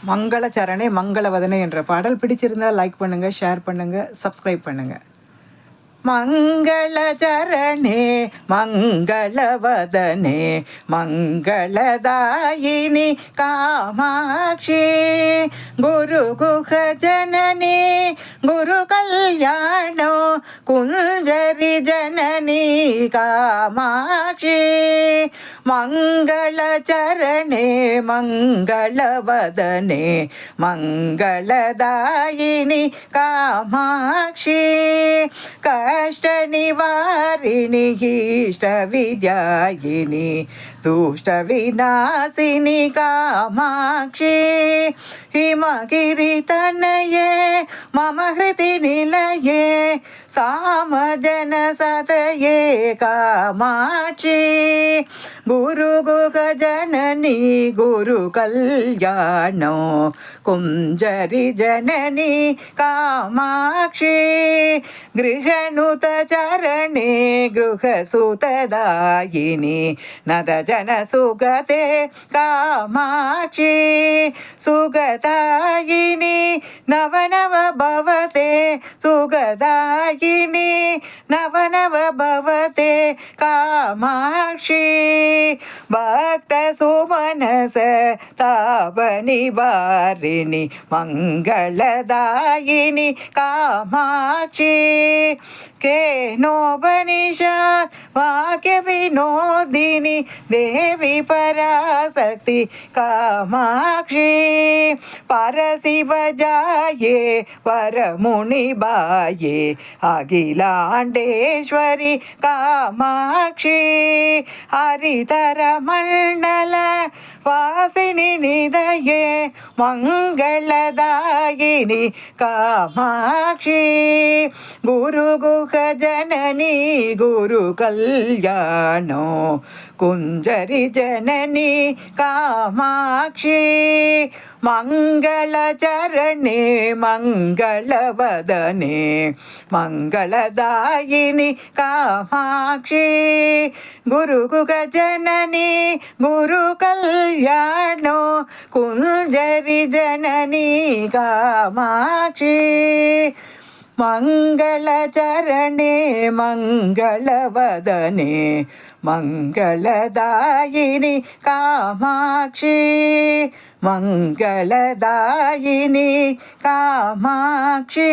மங்களச்சரணே மங்களவதனே என்ற பாடல் பிடிச்சிருந்தால் லைக் பண்ணுங்கள், ஷேர் பண்ணுங்கள், சப்ஸ்கிரைப் பண்ணுங்கள். மங்களச்சரணே மங்களவதனே மங்களதாயினி காமாட்சி குருகுக ஜனனி குரு கல்யாணோ குஞ்சரி ஜனனி காமாட்சி மங்களச்சரணே மங்களவதனே மங்களதாயினி காமாட்சி कष्ट निवारिणी इष्ट विद्यायिनी दुष्ट विनाशिनी कामाक्षी हिमगिरितनये मम हृदि निलये सामजन सतये कामाक्षी गुरुगुग जननी गुरु कल्याणो कुञ्जरि जननी कामाक्षी गृहनुत चरणे गृहसुतदायिनी नदजन सुगते कामाक्षी सुगदायिनी नवनव भवते सुगदायिनी नवनव भवते कामाक्षी भक्त सुमनस तापनिवारिणि मंगलदायिनी कामाक्षी केनोपनिषत् वाक्य विनोदिनी देवी पराशक्ति कामाक्षी परशिव जाये परमुनिबाये अखिलांडेश्वरी कामाक्षी हरितर मंडल वासिनी निधये मंगलदायिनी कामाक्षी गुरुगुह जननी गुरु कल्याणो कुञ्जरि जननी कामाक्षी मङ्गलचरणे मङ्गलवदने मङ्गलदायिनी कामाक्षी गुरुगुह जननी गुरु कल्याणो कुञ्जरि जननी कामाक्षी मङ्गलचरणे मङ्गलवदने मङ्गलदायिनी कामाक्षी मङ्गलदायिनी कामाक्षी।